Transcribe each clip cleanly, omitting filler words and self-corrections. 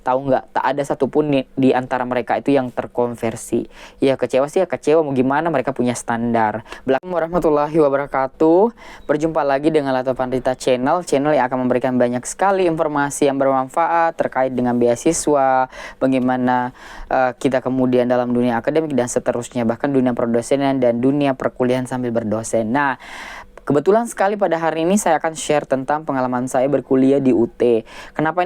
tahu nggak, tak ada satupun di antara mereka itu yang terkonversi. Ya kecewa sih ya kecewa, mau gimana, mereka punya standar. Assalamualaikum warahmatullahi wabarakatuh. Berjumpa lagi dengan Lato Pandita Channel yang akan memberikan banyak sekali informasi yang bermanfaat terkait dengan beasiswa, bagaimana kita kemudian dalam dunia akademik dan seterusnya, bahkan dunia perdosenan dan dunia perkuliahan sambil berdosen. Nah, kebetulan sekali pada hari ini saya akan share tentang pengalaman saya berkuliah di UT. Kenapa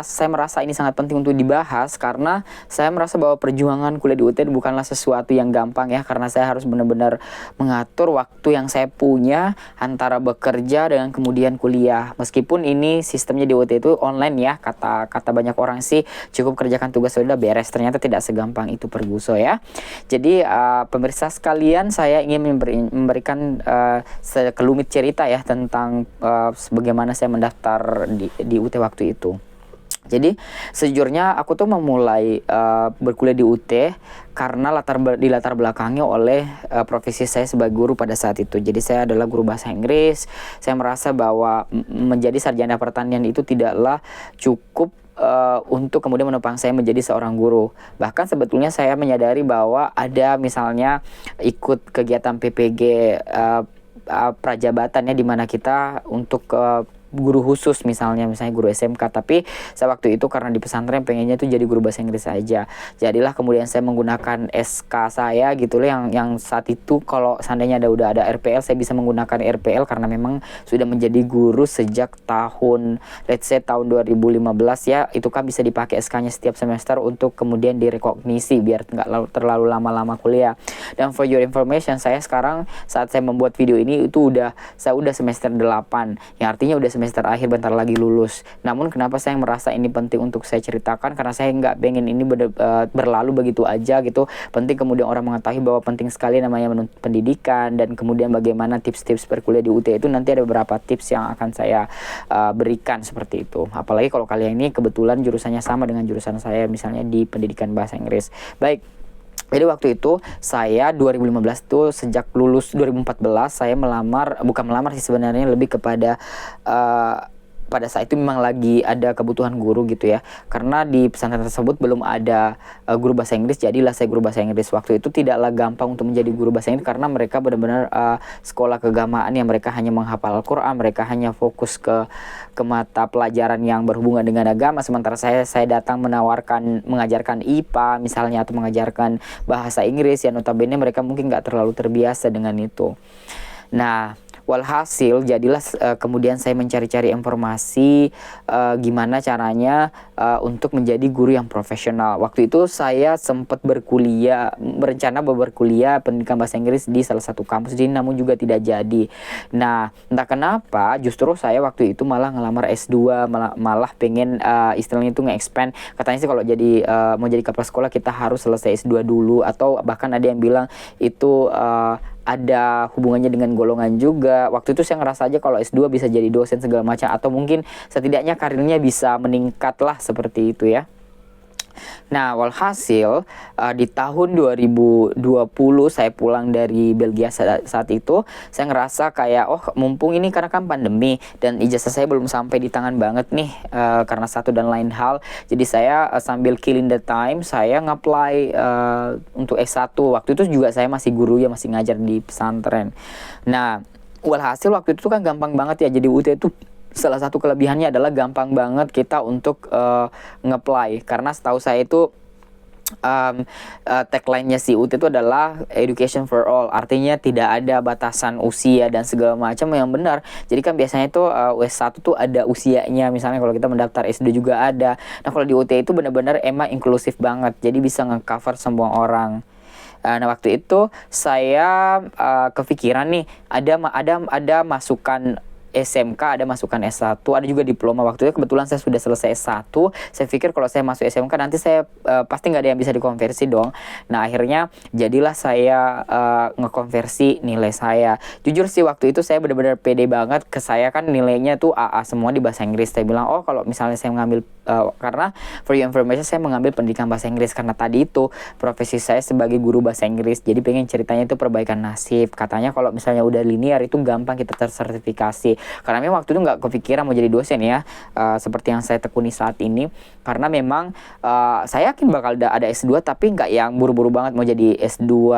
saya merasa ini sangat penting untuk dibahas? Karena saya merasa bahwa perjuangan kuliah di UT bukanlah sesuatu yang gampang ya, karena saya harus benar-benar mengatur waktu yang saya punya antara bekerja dengan kemudian kuliah. Meskipun ini sistemnya di UT itu online ya, kata banyak orang sih cukup kerjakan tugas sudah beres. Ternyata tidak segampang itu Perguso ya. Jadi pemirsa sekalian, saya ingin memberikan sekelumit cerita ya tentang bagaimana saya mendaftar di UT waktu itu. Jadi sejujurnya aku tuh memulai berkuliah di UT karena dilatar belakangi oleh profesi saya sebagai guru pada saat itu. Jadi saya adalah guru bahasa Inggris. Saya merasa bahwa menjadi sarjana pertanian itu tidaklah cukup untuk kemudian menopang saya menjadi seorang guru. Bahkan sebetulnya saya menyadari bahwa ada misalnya ikut kegiatan PPG prajabatannya, di mana kita untuk guru khusus misalnya guru SMK, tapi saya waktu itu karena di pesantren pengennya tuh jadi guru bahasa Inggris aja. Jadilah kemudian saya menggunakan SK saya gitu loh, yang saat itu kalau seandainya udah ada RPL, saya bisa menggunakan RPL karena memang sudah menjadi guru sejak tahun let's say tahun 2015 ya. Itu kan bisa dipakai SK-nya setiap semester untuk kemudian direkognisi biar nggak terlalu lama-lama kuliah. Dan for your information, saya sekarang saat saya membuat video ini itu saya udah semester 8, yang artinya udah semester akhir, bentar lagi lulus. Namun kenapa saya merasa ini penting untuk saya ceritakan? Karena saya nggak pengen ini berlalu begitu aja gitu. Penting kemudian orang mengetahui bahwa penting sekali namanya menuntut pendidikan, dan kemudian bagaimana tips-tips berkuliah di UT itu nanti ada beberapa tips yang akan saya berikan seperti itu. Apalagi kalau kalian ini kebetulan jurusannya sama dengan jurusan saya, misalnya di pendidikan bahasa Inggris. Baik. Jadi waktu itu saya 2015 tuh sejak lulus 2014 saya bukan melamar sih sebenarnya, lebih kepada pada saat itu memang lagi ada kebutuhan guru gitu ya. Karena di pesantren tersebut belum ada guru bahasa Inggris, jadilah saya guru bahasa Inggris. Waktu itu tidaklah gampang untuk menjadi guru bahasa Inggris karena mereka benar-benar sekolah keagamaan yang mereka hanya menghafal Al-Quran, mereka hanya fokus ke mata pelajaran yang berhubungan dengan agama. Sementara saya datang mengajarkan IPA misalnya, atau mengajarkan bahasa Inggris yang notabene mereka mungkin nggak terlalu terbiasa dengan itu. Nah, walhasil jadilah kemudian saya mencari-cari informasi gimana caranya untuk menjadi guru yang profesional. Waktu itu saya sempat berencana berkuliah pendidikan bahasa Inggris di salah satu kampus, namun juga tidak jadi. Nah, entah kenapa justru saya waktu itu malah ngelamar S2, malah pengen istilahnya itu nge-expand. Katanya sih kalau mau jadi kepala sekolah kita harus selesai S2 dulu, atau bahkan ada yang bilang itu ada hubungannya dengan golongan juga. Waktu itu saya ngerasa aja kalau S2 bisa jadi dosen segala macam, atau mungkin setidaknya karirnya bisa meningkat lah seperti itu ya. Nah, walhasil di tahun 2020 saya pulang dari Belgia saat itu, saya ngerasa kayak mumpung ini karena kan pandemi dan ijazah saya belum sampai di tangan banget nih karena satu dan lain hal. Jadi saya sambil killing the time, saya nge-apply untuk S1. Waktu itu juga saya masih guru ya, masih ngajar di pesantren. Nah, walhasil waktu itu kan gampang banget ya jadi UT itu. Salah satu kelebihannya adalah gampang banget kita untuk nge-apply, karena setahu saya itu tagline-nya si UT itu adalah education for all, artinya tidak ada batasan usia dan segala macam yang benar. Jadi kan biasanya itu S1 tuh ada usianya, misalnya kalau kita mendaftar S2 juga ada. Nah, kalau di UT itu benar-benar emang inklusif banget, jadi bisa nge-cover semua orang. Nah, waktu itu saya kepikiran nih ada masukan SMK, ada masukan S1, ada juga diploma. Waktu itu kebetulan saya sudah selesai S1. Saya pikir kalau saya masuk SMK nanti saya pasti nggak ada yang bisa dikonversi dong. Nah, akhirnya jadilah saya ngekonversi nilai saya. Jujur sih waktu itu saya benar-benar pede banget. Ke saya kan nilainya tuh AA semua di bahasa Inggris. Saya bilang, kalau misalnya saya mengambil karena for your information saya mengambil pendidikan bahasa Inggris karena tadi itu profesi saya sebagai guru bahasa Inggris. Jadi pengen ceritanya itu perbaikan nasib. Katanya kalau misalnya udah linear itu gampang kita tersertifikasi. Karena memang waktu itu nggak kepikiran mau jadi dosen ya, seperti yang saya tekuni saat ini. Karena memang saya yakin bakal ada S2, tapi nggak yang buru-buru banget mau jadi S2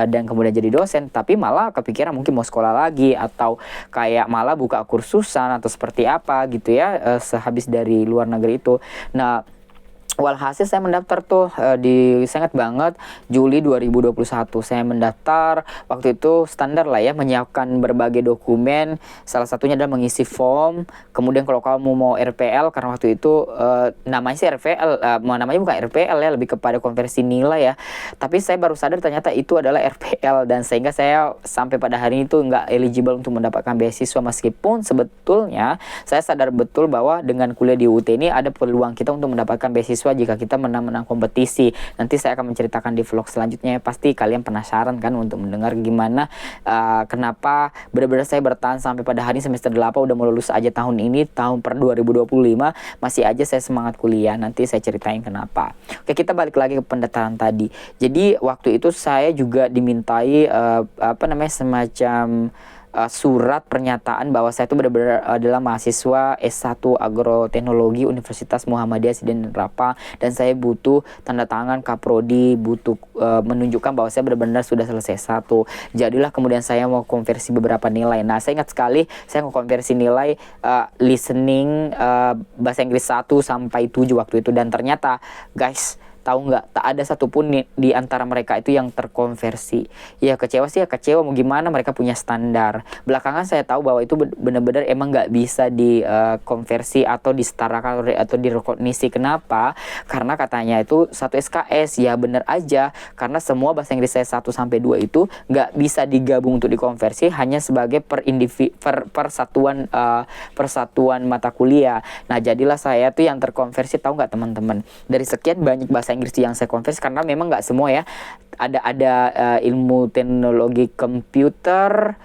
dan kemudian jadi dosen, tapi malah kepikiran mungkin mau sekolah lagi atau kayak malah buka kursusan atau seperti apa gitu ya, sehabis dari luar negeri itu. Nah, walhasil saya mendaftar tuh saya ingat banget Juli 2021 saya mendaftar. Waktu itu standar lah ya, menyiapkan berbagai dokumen, salah satunya adalah mengisi form. Kemudian kalau kamu mau RPL, karena waktu itu namanya sih RPL, namanya bukan RPL ya, lebih kepada konversi nilai ya, tapi saya baru sadar ternyata itu adalah RPL, dan sehingga saya sampai pada hari itu nggak eligible untuk mendapatkan beasiswa, meskipun sebetulnya saya sadar betul bahwa dengan kuliah di UT ini ada peluang kita untuk mendapatkan beasiswa jika kita menang-menang kompetisi. Nanti saya akan menceritakan di vlog selanjutnya. Pasti kalian penasaran kan untuk mendengar gimana kenapa benar-benar saya bertahan sampai pada hari semester 8 udah mau lulus aja tahun ini, tahun per 2025 masih aja saya semangat kuliah. Nanti saya ceritain kenapa. Oke, kita balik lagi ke pendaftaran tadi. Jadi waktu itu saya juga dimintai semacam surat pernyataan bahwa saya itu benar-benar adalah mahasiswa S1 Agroteknologi Universitas Muhammadiyah Sidrap Rapa, dan saya butuh tanda tangan Kaprodi, butuh menunjukkan bahwa saya benar-benar sudah selesai S1. Jadilah kemudian saya mau konversi beberapa nilai. Nah, saya ingat sekali saya mau konversi nilai listening bahasa Inggris 1 sampai 7 waktu itu, dan ternyata guys, tahu nggak, tak ada satupun di antara mereka itu yang terkonversi. Ya kecewa sih ya kecewa, mau gimana, mereka punya standar. Belakangan saya tahu bahwa itu benar-benar emang nggak bisa dikonversi atau disetarakan atau direkognisi. Kenapa? Karena katanya itu satu SKS. Ya benar aja, karena semua bahasa Inggris saya 1 sampai 2 itu nggak bisa digabung untuk dikonversi, hanya sebagai persatuan mata kuliah. Nah, jadilah saya tuh yang terkonversi. Tahu nggak teman-teman, dari sekian banyak bahasa Inggris yang saya konversi, karena memang nggak semua ya, ada ilmu teknologi komputer,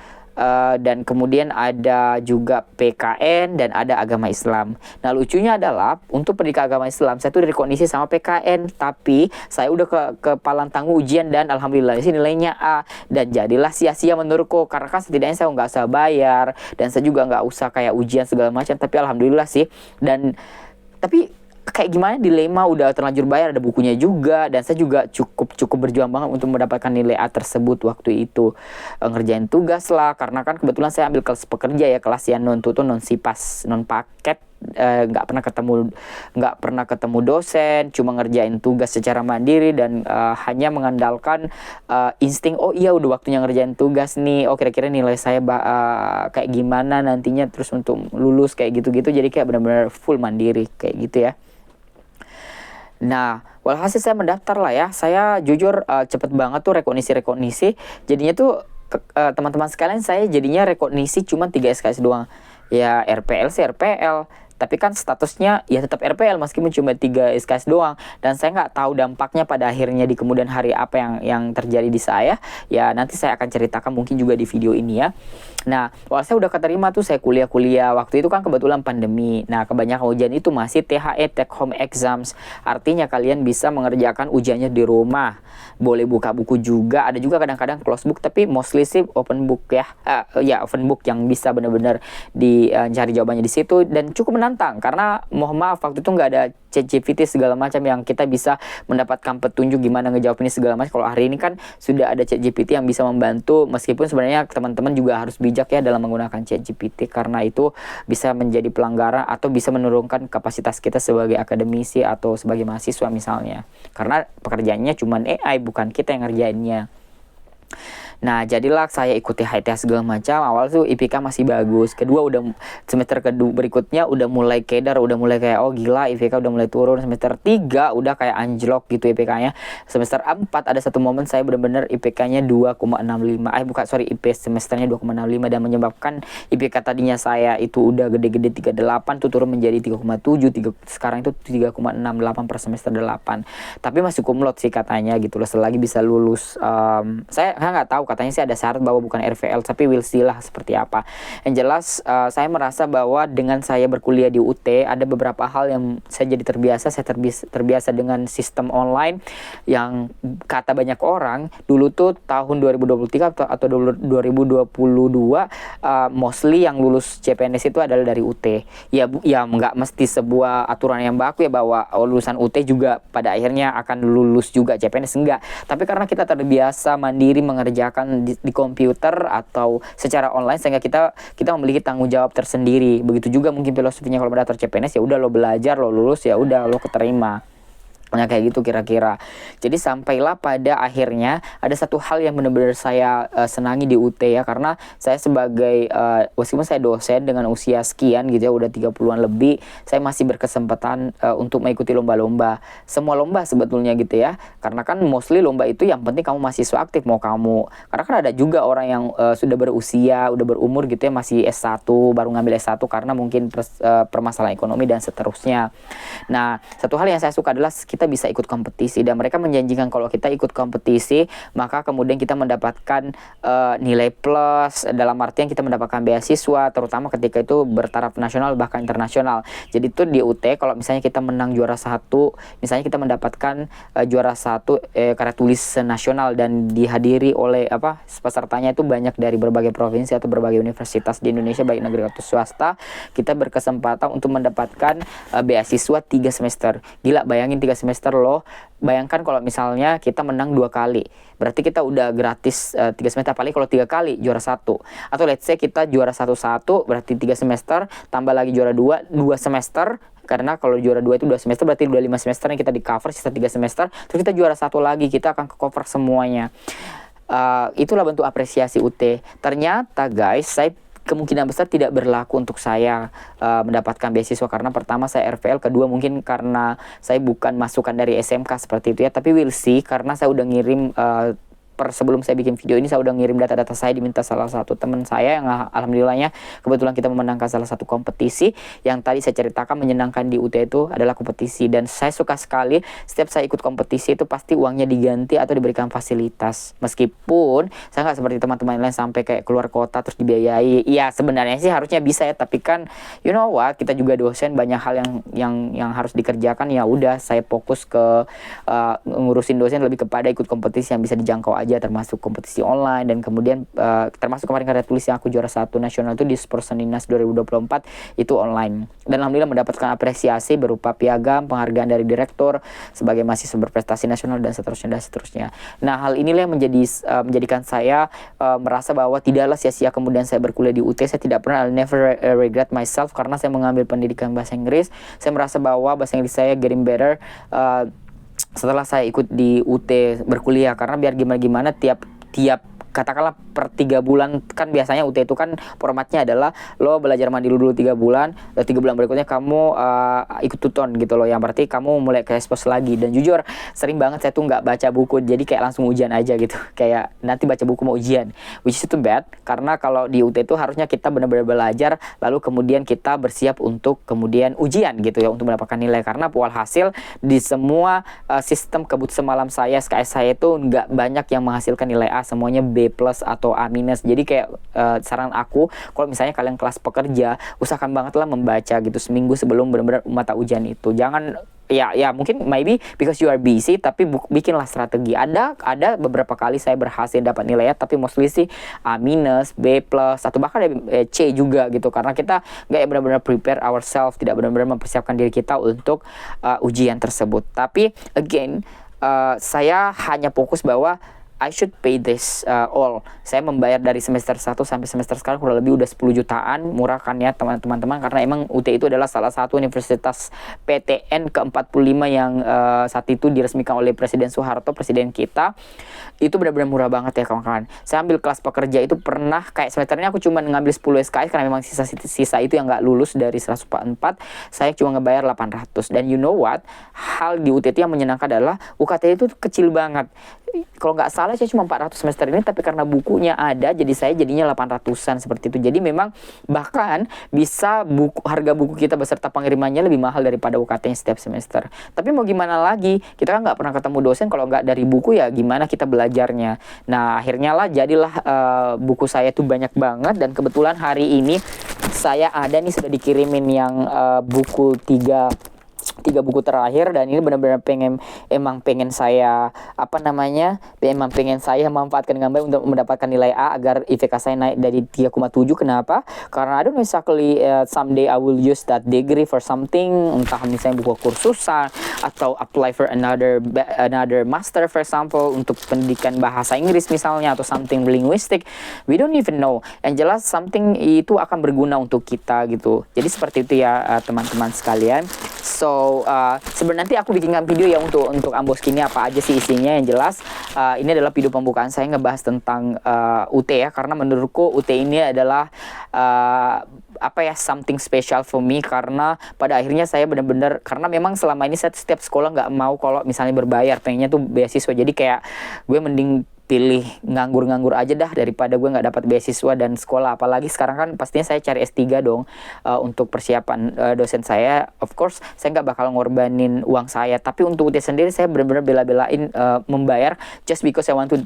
dan kemudian ada juga PKN, dan ada agama Islam. Nah, lucunya adalah untuk pendidikan agama Islam saya tuh direkognisi sama PKN, tapi saya udah kepalan tangguh ujian dan alhamdulillah di sini nilainya A, dan jadilah sia-sia menurutku, karena kan setidaknya saya nggak usah bayar dan saya juga nggak usah kayak ujian segala macam, tapi alhamdulillah sih. Dan tapi kayak gimana, dilema, udah terlanjur bayar, ada bukunya juga, dan saya juga cukup berjuang banget untuk mendapatkan nilai A tersebut waktu itu. Ngerjain tugas lah, karena kan kebetulan saya ambil kelas pekerja ya, kelas yang non tutor, non sipas, non paket. Nggak pernah ketemu dosen, cuma ngerjain tugas secara mandiri, dan hanya mengandalkan insting, oh iya udah waktunya ngerjain tugas nih, oh kira-kira nilai saya kayak gimana nantinya terus untuk lulus, kayak gitu-gitu. Jadi kayak benar-benar full mandiri kayak gitu ya. Nah, walhasil saya mendaftar lah ya. Saya jujur cepet banget tuh rekognisi. Jadinya tuh teman-teman sekalian, saya jadinya rekognisi cuma 3 SKS doang. Ya RPL sih RPL, tapi kan statusnya ya tetap RPL meskipun cuma 3 SKS doang. Dan saya nggak tahu dampaknya pada akhirnya di kemudian hari apa yang terjadi di saya. Ya nanti saya akan ceritakan mungkin juga di video ini ya. Nah, waktu saya udah keterima tuh, saya kuliah. Waktu itu kan kebetulan pandemi. Nah, kebanyakan ujian itu masih THE, take home exams. Artinya kalian bisa mengerjakan ujiannya di rumah. Boleh buka buku juga, ada juga kadang-kadang close book, tapi mostly sih open book ya. Open book yang bisa benar-benar dicari jawabannya di situ, dan cukup menantang karena mohon maaf waktu itu nggak ada ChatGPT segala macam yang kita bisa mendapatkan petunjuk gimana ngejawab ini segala macam. Kalau hari ini kan sudah ada ChatGPT yang bisa membantu, meskipun sebenarnya teman-teman juga harus bijak ya dalam menggunakan ChatGPT, karena itu bisa menjadi pelanggaran atau bisa menurunkan kapasitas kita sebagai akademisi atau sebagai mahasiswa misalnya, karena pekerjaannya cuma AI, bukan kita yang ngerjainnya. Nah, jadilah saya ikuti HTH segala macam. Awal tuh IPK masih bagus. Kedua udah semester kedua berikutnya udah mulai kedar, udah mulai kayak oh gila IPK udah mulai turun. Semester 3 udah kayak anjlok gitu IPK-nya. Semester 4 ada satu momen saya benar-benar IPK-nya 2,65. IP semesternya 2,65, dan menyebabkan IPK tadinya saya itu udah gede-gede 38 tuh turun menjadi 3,7. Sekarang itu 3,68 per semester 8. Tapi masih kumlot sih katanya gitu loh, selagi bisa lulus. Saya nggak tahu katanya sih ada syarat bahwa bukan RVL, tapi we'll see lah seperti apa. Yang jelas saya merasa bahwa dengan saya berkuliah di UT ada beberapa hal yang saya jadi terbiasa. Saya terbiasa dengan sistem online yang kata banyak orang dulu tuh tahun 2023 atau 2022 mostly yang lulus CPNS itu adalah dari UT. Ya nggak mesti sebuah aturan yang baku ya bahwa lulusan UT juga pada akhirnya akan lulus juga CPNS, enggak. Tapi karena kita terbiasa mandiri mengerjakan di komputer atau secara online sehingga kita memiliki tanggung jawab tersendiri. Begitu juga mungkin filosofinya kalau mendaftar CPNS, ya udah lo belajar, lo lulus, ya udah lo keterima. Nah kayak gitu kira-kira. Jadi sampailah pada akhirnya ada satu hal yang benar-benar saya senangi di UT ya, karena saya sebagai meskipun saya dosen dengan usia sekian gitu ya, udah 30-an lebih, saya masih berkesempatan untuk mengikuti lomba-lomba. Semua lomba sebetulnya gitu ya. Karena kan mostly lomba itu yang penting kamu mahasiswa aktif, mau kamu. Karena kan ada juga orang yang sudah berusia, udah berumur gitu ya, masih S1, baru ngambil S1 karena mungkin permasalahan ekonomi dan seterusnya. Nah, satu hal yang saya suka adalah kita bisa ikut kompetisi, dan mereka menjanjikan kalau kita ikut kompetisi maka kemudian kita mendapatkan nilai plus, dalam artian kita mendapatkan beasiswa, terutama ketika itu bertaraf nasional bahkan internasional. Jadi itu di UT kalau misalnya kita menang juara satu, misalnya kita mendapatkan juara satu karya tulis nasional dan dihadiri oleh pesertanya itu banyak dari berbagai provinsi atau berbagai universitas di Indonesia baik negeri atau swasta, kita berkesempatan untuk mendapatkan beasiswa 3 semester. Gila, bayangin 3 semester loh. Bayangkan kalau misalnya kita menang 2 kali, berarti kita udah gratis 3 semester, apalagi kalau 3 kali juara 1. Atau let's say kita juara 1 berarti 3 semester, tambah lagi juara 2 semester. Karena kalau juara 2 itu 2 semester, berarti udah 5 semester yang kita di cover, sisa 3 semester. Terus kita juara 1 lagi, kita akan ke cover semuanya. Itulah bentuk apresiasi UT. Ternyata guys, saya kemungkinan besar tidak berlaku untuk saya mendapatkan beasiswa, karena pertama saya RVL, kedua mungkin karena saya bukan masukan dari SMK seperti itu ya. Tapi we'll see, karena saya udah ngirim sebelum saya bikin video ini, saya udah ngirim data-data saya, diminta salah satu teman saya yang alhamdulillahnya kebetulan kita memenangkan salah satu kompetisi yang tadi saya ceritakan menyenangkan di UT itu adalah kompetisi. Dan saya suka sekali setiap saya ikut kompetisi itu pasti uangnya diganti atau diberikan fasilitas, meskipun saya nggak seperti teman-teman lain sampai kayak keluar kota terus dibiayai. Ya sebenarnya sih harusnya bisa ya, tapi kan you know what, kita juga dosen, banyak hal yang harus dikerjakan. Ya udah, saya fokus ke ngurusin dosen lebih kepada ikut kompetisi yang bisa dijangkau aja, termasuk kompetisi online. Dan kemudian termasuk kemarin karya tulis yang aku juara 1 nasional itu di Sportseninas 2024 itu online, dan alhamdulillah mendapatkan apresiasi berupa piagam, penghargaan dari direktur sebagai mahasiswa berprestasi nasional dan seterusnya. Nah hal inilah yang menjadikan saya merasa bahwa tidaklah sia-sia kemudian saya berkuliah di UT. Saya tidak pernah, I'll never regret myself, karena saya mengambil pendidikan bahasa Inggris. Saya merasa bahwa bahasa Inggris saya getting better setelah saya ikut di UT berkuliah, karena biar gimana tiap katakanlah per 3 bulan, kan biasanya UT itu kan formatnya adalah lo belajar mandiri dulu 3 bulan, 3 bulan berikutnya kamu ikut tuton gitu loh, yang berarti kamu mulai ke expose lagi. Dan jujur sering banget saya tuh nggak baca buku, jadi kayak langsung ujian aja gitu, kayak nanti baca buku mau ujian, which is too bad, karena kalau di UT itu harusnya kita benar-benar belajar lalu kemudian kita bersiap untuk kemudian ujian gitu ya, untuk mendapatkan nilai. Karena walhasil di semua sistem kebut semalam saya, SKS saya itu nggak banyak yang menghasilkan nilai A, semuanya B plus atau A minus. Jadi kayak saran aku, kalau misalnya kalian kelas pekerja, usahakan banget lah membaca gitu seminggu sebelum benar-benar mata ujian itu. Jangan ya mungkin maybe because you are busy, tapi bikinlah strategi. Ada beberapa kali saya berhasil dapat nilai A, tapi mostly sih A minus, B plus, atau bahkan C juga gitu, karena kita nggak benar-benar prepare ourselves, tidak benar-benar mempersiapkan diri kita untuk ujian tersebut. Tapi again, saya hanya fokus bahwa I should pay this all. Saya membayar dari semester 1 sampai semester sekarang kurang lebih udah 10 jutaan. Murah kan ya teman-teman, karena emang UT itu adalah salah satu universitas PTN ke-45 yang saat itu diresmikan oleh Presiden Soeharto, presiden kita. Itu benar-benar murah banget ya kawan-kawan. Saya ambil kelas pekerja itu pernah kayak semesternya aku cuma ngambil 10 SKS, karena memang sisa itu yang nggak lulus dari 104. Saya cuma ngebayar 800. Dan you know what, hal di UT itu yang menyenangkan adalah UKT itu kecil banget. kalau nggak salah saya cuma 400 semester ini, tapi karena bukunya ada jadi saya jadinya 800-an seperti itu. Jadi memang bahkan bisa harga buku kita beserta pengirimannya lebih mahal daripada UKT-nya setiap semester. Tapi mau gimana lagi, kita kan nggak pernah ketemu dosen, kalau nggak dari buku ya gimana kita belajarnya. Nah akhirnya lah jadilah buku saya tuh banyak banget, dan kebetulan hari ini saya ada nih sudah dikirimin yang buku tiga buku terakhir, dan ini benar-benar emang pengen saya manfaatkan dengan baik untuk mendapatkan nilai A agar IPK saya naik dari 3,7. Kenapa? Karena I don't know exactly someday I will use that degree for something, entah misalnya buku kursusan atau apply for another master for example untuk pendidikan bahasa Inggris misalnya, atau something linguistic, we don't even know. Yang jelas something itu akan berguna untuk kita gitu. Jadi seperti itu ya teman-teman sekalian. So sebenarnya nanti aku bikinkan video ya untuk unbox ini apa aja sih isinya. Yang jelas ini adalah video pembukaan saya ngebahas tentang UT ya, karena menurutku UT ini adalah something special for me, karena pada akhirnya saya benar-benar, karena memang selama ini saya setiap sekolah nggak mau kalau misalnya berbayar, pengennya tuh beasiswa. Jadi kayak gue mending pilih nganggur-nganggur aja dah daripada gue nggak dapat beasiswa dan sekolah. Apalagi sekarang kan pastinya saya cari S3 dong untuk persiapan dosen saya. Of course saya nggak bakal ngorbanin uang saya, tapi untuk UT sendiri saya benar-benar bela-belain membayar just because I want to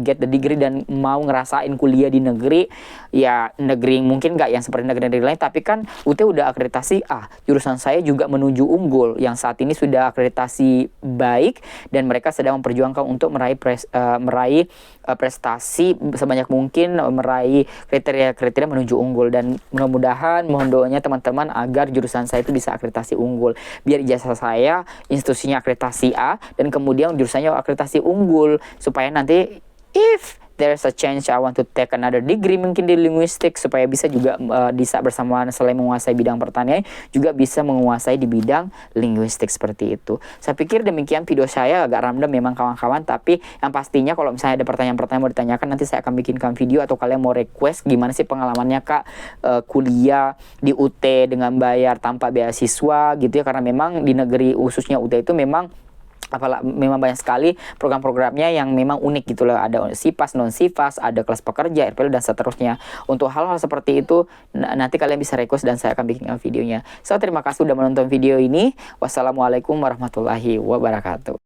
get the degree, dan mau ngerasain kuliah di negeri. Ya negeri mungkin nggak yang seperti negeri-negeri lain, tapi kan UT udah akreditasi A, jurusan saya juga menuju unggul yang saat ini sudah akreditasi baik, dan mereka sedang memperjuangkan untuk meraih prestasi sebanyak mungkin, meraih kriteria-kriteria menuju unggul. Dan mudah-mudahan mohon doanya teman-teman agar jurusan saya itu bisa akreditasi unggul, biar ijazah saya institusinya akreditasi A dan kemudian jurusannya akreditasi unggul, supaya nanti if there's a chance I want to take another degree mungkin di linguistik, supaya bisa juga bisa bersamaan selain menguasai bidang pertanian juga bisa menguasai di bidang linguistik seperti itu. Saya pikir demikian video saya, agak random memang kawan-kawan, tapi yang pastinya kalau misalnya ada pertanyaan-pertanyaan mau ditanyakan, nanti saya akan bikinkan video, atau kalian mau request gimana sih pengalamannya Kak kuliah di UT dengan bayar tanpa beasiswa gitu ya, karena memang di negeri khususnya UT itu memang memang banyak sekali program-programnya yang memang unik gitu loh. Ada SIPAS, non-SIPAS, ada kelas pekerja, RPL, dan seterusnya. Untuk hal-hal seperti itu nanti kalian bisa request dan saya akan bikin videonya. So terima kasih sudah menonton video ini. Wassalamualaikum warahmatullahi wabarakatuh.